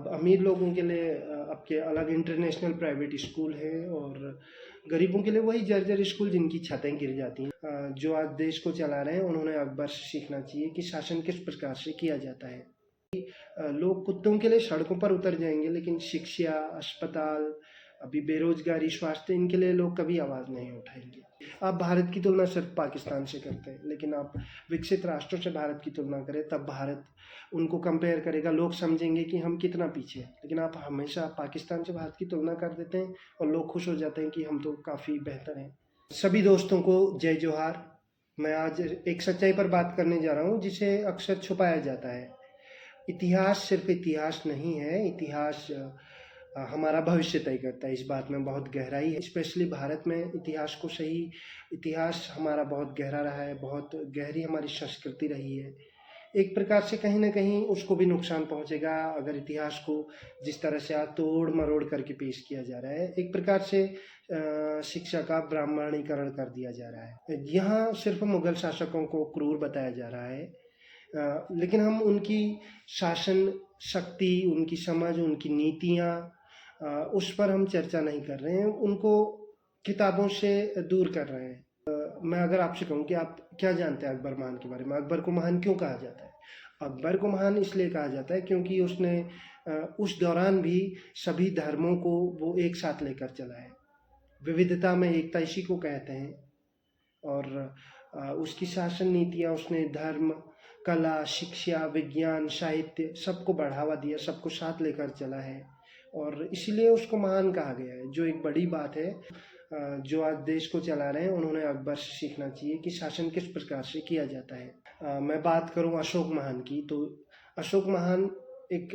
अब अमीर लोगों के लिए आपके अलग इंटरनेशनल प्राइवेट स्कूल है, और गरीबों के लिए वही जर्जर स्कूल जिनकी छतें गिर जाती हैं। जो आज देश को चला रहे हैं उन्होंने अकबर से सीखना चाहिए कि शासन किस प्रकार से किया जाता है। लोग कुत्तों के लिए सड़कों पर उतर जाएंगे, लेकिन शिक्षा, अस्पताल, अभी बेरोजगारी, स्वास्थ्य, इनके लिए लोग कभी आवाज़ नहीं उठाएंगे। आप भारत की तुलना सिर्फ पाकिस्तान से करते हैं, लेकिन आप विकसित राष्ट्रों से भारत की तुलना करें, तब भारत उनको कंपेयर करेगा, लोग समझेंगे कि हम कितना पीछे हैं। लेकिन आप हमेशा पाकिस्तान से भारत की तुलना कर देते हैं और लोग खुश हो जाते हैं कि हम तो काफ़ी बेहतर हैं। सभी दोस्तों को जय जोहार। मैं आज एक सच्चाई पर बात करने जा रहा हूँ जिसे अक्सर छुपाया जाता है। इतिहास सिर्फ इतिहास नहीं है, इतिहास हमारा भविष्य तय करता है। इस बात में बहुत गहराई है। स्पेशली भारत में इतिहास को सही इतिहास हमारा बहुत गहरा रहा है, बहुत गहरी हमारी संस्कृति रही है। एक प्रकार से कहीं ना कहीं उसको भी नुकसान पहुंचेगा अगर इतिहास को जिस तरह से आज तोड़ मरोड़ करके पेश किया जा रहा है। एक प्रकार से शिक्षा का ब्राह्मणीकरण कर दिया जा रहा है। यहाँ सिर्फ मुगल शासकों को क्रूर बताया जा रहा है, लेकिन हम उनकी शासन शक्ति, उनकी समझ, उनकी नीतियाँ, उस पर हम चर्चा नहीं कर रहे हैं, उनको किताबों से दूर कर रहे हैं। मैं अगर आपसे कहूँ कि आप क्या जानते हैं अकबर महान के बारे में, अकबर को महान क्यों कहा जाता है? अकबर को महान इसलिए कहा जाता है क्योंकि उसने उस दौरान भी सभी धर्मों को वो एक साथ लेकर चला है। विविधता में एकता इसी को कहते हैं। और उसकी शासन नीतियाँ, उसने धर्म, कला, शिक्षा, विज्ञान, साहित्य सबको बढ़ावा दिया, सबको साथ लेकर चला है, और इसलिए उसको महान कहा गया है, जो एक बड़ी बात है। जो आज देश को चला रहे हैं उन्होंने अकबर से सीखना चाहिए कि शासन किस प्रकार से किया जाता है। मैं बात करूं अशोक महान की, तो अशोक महान एक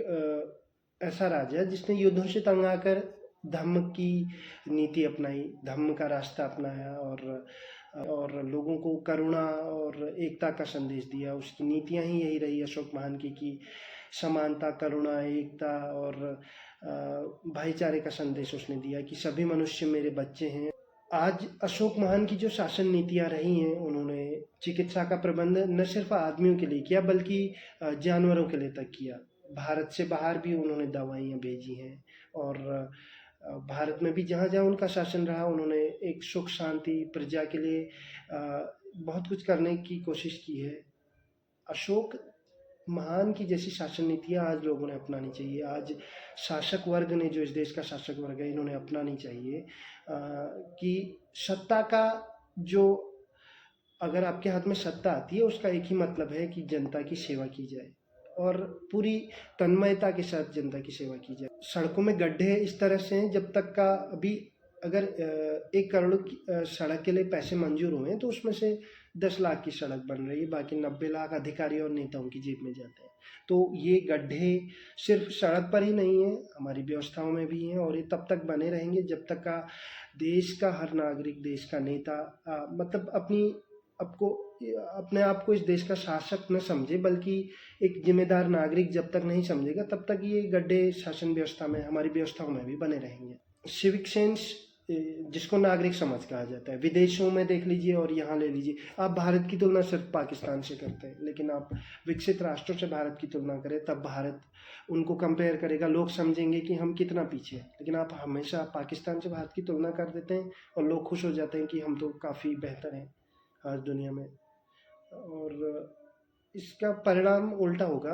ऐसा राजा है जिसने युद्धों से तंग आकर धम्म की नीति अपनाई, धम्म का रास्ता अपनाया, और लोगों को करुणा और एकता का संदेश दिया। उसकी नीतियां ही यही रही अशोक महान की कि समानता, करुणा, एकता और भाईचारे का संदेश उसने दिया कि सभी मनुष्य मेरे बच्चे हैं। आज अशोक महान की जो शासन नीतियां रही हैं, उन्होंने चिकित्सा का प्रबंध न सिर्फ आदमियों के लिए किया बल्कि जानवरों के लिए तक किया। भारत से बाहर भी उन्होंने दवाइयाँ भेजी हैं, और भारत में भी जहाँ जहाँ उनका शासन रहा उन्होंने एक सुख शांति प्रजा के लिए बहुत कुछ करने की कोशिश की है। अशोक महान की जैसी शासन नीतियाँ आज लोगों ने अपनानी चाहिए। आज शासक वर्ग ने, जो इस देश का शासक वर्ग है, इन्होंने अपनानी चाहिए कि सत्ता का जो, अगर आपके हाथ में सत्ता आती है उसका एक ही मतलब है कि जनता की सेवा की जाए, और पूरी तन्मयता के साथ जनता की सेवा की जाए। सड़कों में गड्ढे इस तरह से हैं, जब तक का अभी अगर 1 करोड़ की सड़क के लिए पैसे मंजूर हुए हैं तो उसमें से 10 लाख की सड़क बन रही है, बाकी 90 लाख अधिकारी और नेताओं की जेब में जाते हैं। तो ये गड्ढे सिर्फ सड़क पर ही नहीं है, हमारी व्यवस्थाओं में भी हैं, और ये तब तक बने रहेंगे जब तक का देश का हर नागरिक, देश का नेता मतलब अपने आप को इस देश का शासक न समझे बल्कि एक जिम्मेदार नागरिक जब तक नहीं समझेगा, तब तक ये गड्ढे शासन व्यवस्था में, हमारी व्यवस्थाओं में भी बने रहेंगे। सिविक सेंस, जिसको नागरिक समझ कहा जाता है, विदेशों में देख लीजिए और यहाँ ले लीजिए। आप भारत की तुलना सिर्फ पाकिस्तान से करते हैं, लेकिन आप विकसित राष्ट्रों से भारत की तुलना करें, तब भारत उनको कंपेयर करेगा, लोग समझेंगे कि हम कितना पीछे हैं। लेकिन आप हमेशा पाकिस्तान से भारत की तुलना कर देते हैं और लोग खुश हो जाते हैं कि हम तो काफ़ी बेहतर हैं आज दुनिया में। और इसका परिणाम उल्टा होगा।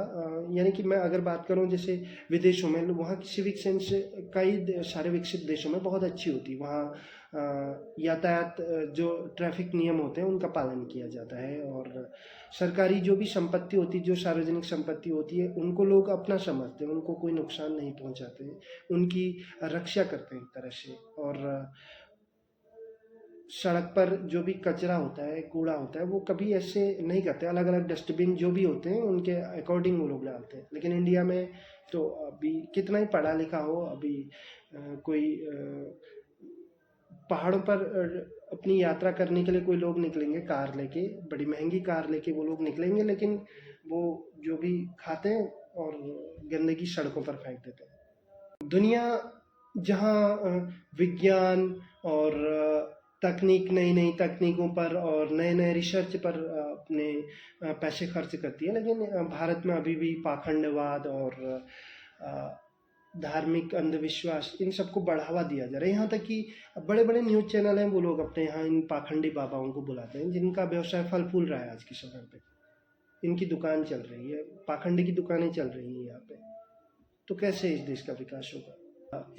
यानी कि मैं अगर बात करूं जैसे विदेशों में, वहाँ की सिविक सेंस कई सारे विकसित देशों में बहुत अच्छी होती है। वहाँ यातायात, जो ट्रैफिक नियम होते हैं उनका पालन किया जाता है, और सरकारी जो भी संपत्ति होती है, जो सार्वजनिक संपत्ति होती है, उनको लोग अपना समझते हैं, उनको कोई नुकसान नहीं पहुँचाते हैं, उनकी रक्षा करते हैं एक तरह से। और सड़क पर जो भी कचरा होता है, कूड़ा होता है, वो कभी ऐसे नहीं करते, अलग अलग डस्टबिन जो भी होते हैं उनके अकॉर्डिंग वो लोग डालते हैं। लेकिन इंडिया में तो अभी कितना ही पढ़ा लिखा हो, अभी कोई पहाड़ों पर अपनी यात्रा करने के लिए कोई लोग निकलेंगे कार लेके, बड़ी महंगी कार लेके वो लोग निकलेंगे, लेकिन वो जो भी खाते हैं और गंदगी सड़कों पर फेंक देते हैं। दुनिया जहाँ विज्ञान और तकनीक, नई नई तकनीकों पर और नए नए रिसर्च पर अपने पैसे खर्च करती है, लेकिन भारत में अभी भी पाखंडवाद और धार्मिक अंधविश्वास इन सबको बढ़ावा दिया जा रहा है। यहाँ तक कि बड़े बड़े न्यूज़ चैनल हैं, वो लोग अपने यहाँ इन पाखंडी बाबाओं को बुलाते हैं जिनका व्यवसाय फल फूल रहा है आज के समय पे। इनकी दुकान चल रही है, पाखंडी की दुकानें चल रही हैं यहाँ पे। तो कैसे इस देश का विकास होगा?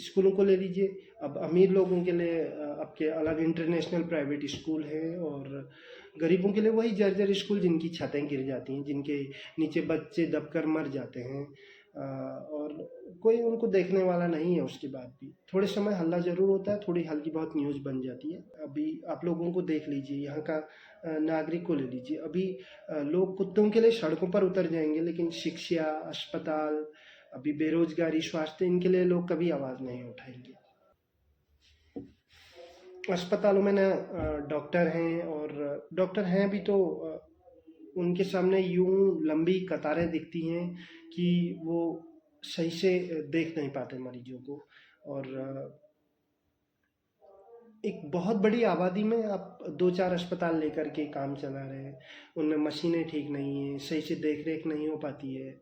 स्कूलों को ले लीजिए, अब अमीर लोगों के लिए आपके अलग इंटरनेशनल प्राइवेट स्कूल है, और गरीबों के लिए वही जर्जर स्कूल जिनकी छतें गिर जाती हैं, जिनके नीचे बच्चे दबकर मर जाते हैं, और कोई उनको देखने वाला नहीं है। उसके बाद भी थोड़े समय हल्ला ज़रूर होता है, थोड़ी हल्की बहुत न्यूज़ बन जाती है। अभी आप लोगों को देख लीजिए, यहाँ का नागरिक को ले लीजिए, अभी लोग कुत्तों के लिए सड़कों पर उतर जाएंगे, लेकिन शिक्षा, अस्पताल, अभी बेरोजगारी, स्वास्थ्य, इनके लिए लोग कभी आवाज़ नहीं उठाएंगे। अस्पतालों में ना डॉक्टर हैं, और डॉक्टर हैं भी तो उनके सामने यूं लंबी कतारें दिखती हैं कि वो सही से देख नहीं पाते मरीजों को। और एक बहुत बड़ी आबादी में आप 2-4 अस्पताल लेकर के काम चला रहे हैं, उनमें मशीनें ठीक नहीं हैं, सही से देख रेख नहीं हो पाती है,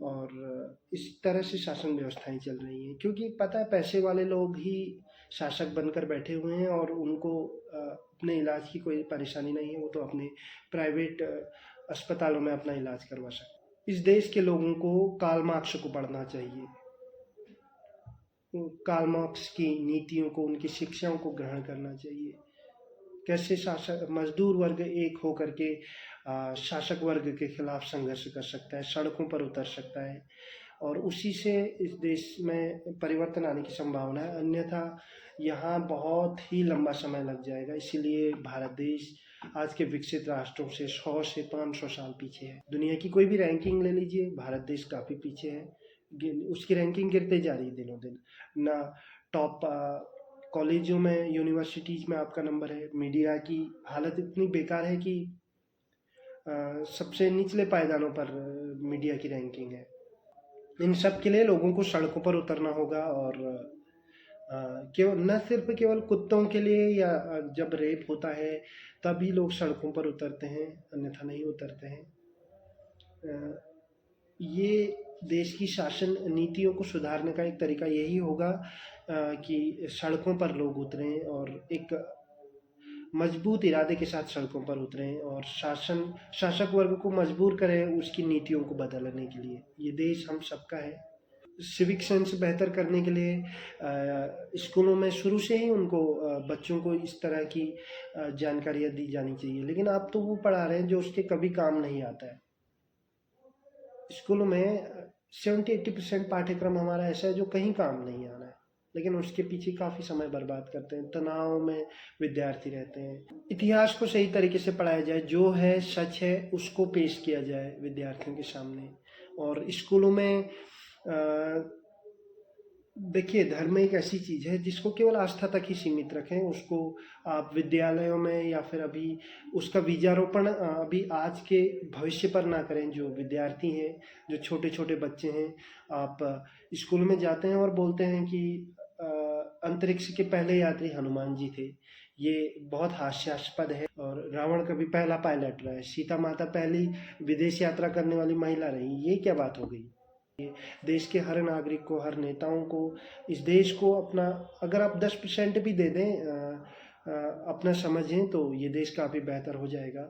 और इस तरह से शासन व्यवस्थाएं चल रही हैं, क्योंकि पता है पैसे वाले लोग ही शासक बनकर बैठे हुए हैं, और उनको अपने इलाज की कोई परेशानी नहीं है, वो तो अपने प्राइवेट अस्पतालों में अपना इलाज करवा सकते। इस देश के लोगों को कार्ल मार्क्स को पढ़ना चाहिए, कार्ल मार्क्स की नीतियों को, उनकी शिक्षाओं को ग्रहण करना चाहिए। कैसे शासक मजदूर वर्ग एक होकर के शासक वर्ग के खिलाफ संघर्ष कर सकता है, सड़कों पर उतर सकता है, और उसी से इस देश में परिवर्तन आने की संभावना है। अन्यथा यहाँ बहुत ही लंबा समय लग जाएगा। इसीलिए भारत देश आज के विकसित राष्ट्रों से 100 से 500 साल पीछे है। दुनिया की कोई भी रैंकिंग ले लीजिए, भारत देश काफ़ी पीछे है, उसकी रैंकिंग गिरते जा रही है दिनों दिन। ना टॉप कॉलेजों में, यूनिवर्सिटीज़ में आपका नंबर है, मीडिया की हालत इतनी बेकार है कि सबसे निचले पायदानों पर मीडिया की रैंकिंग है। इन सब के लिए लोगों को सड़कों पर उतरना होगा, और केवल न सिर्फ केवल कुत्तों के लिए, या जब रेप होता है तभी लोग सड़कों पर उतरते हैं, अन्यथा नहीं उतरते हैं। ये देश की शासन नीतियों को सुधारने का एक तरीका यही होगा कि सड़कों पर लोग उतरें, और एक मजबूत इरादे के साथ सड़कों पर उतरें, और शासक वर्ग को मजबूर करें उसकी नीतियों को बदलने के लिए। ये देश हम सबका है। सिविक सेंस बेहतर करने के लिए स्कूलों में शुरू से ही उनको बच्चों को इस तरह की जानकारियाँ दी जानी चाहिए, लेकिन आप तो वो पढ़ा रहे हैं जो उसके कभी काम नहीं आता है। स्कूलों में 70-80% पाठ्यक्रम हमारा ऐसा है जो कहीं काम नहीं आना है, लेकिन उसके पीछे काफ़ी समय बर्बाद करते हैं, तनाव में विद्यार्थी रहते हैं। इतिहास को सही तरीके से पढ़ाया जाए, जो है सच है उसको पेश किया जाए विद्यार्थियों के सामने। और स्कूलों में देखिए, धर्म एक ऐसी चीज़ है जिसको केवल आस्था तक ही सीमित रखें। उसको आप विद्यालयों में, या फिर अभी उसका बीजारोपण अभी आज के भविष्य पर ना करें। जो विद्यार्थी हैं, जो छोटे छोटे बच्चे हैं, आप स्कूल में जाते हैं और बोलते हैं कि अंतरिक्ष के पहले यात्री हनुमान जी थे। ये बहुत हास्यास्पद है, और रावण कभी पहला पायलट रहा है, सीता माता पहली विदेश यात्रा करने वाली महिला रही। ये क्या बात हो गई? देश के हर नागरिक को, हर नेताओं को, इस देश को अपना, अगर आप 10% भी दे दें अपना समझें, तो ये देश काफ़ी बेहतर हो जाएगा।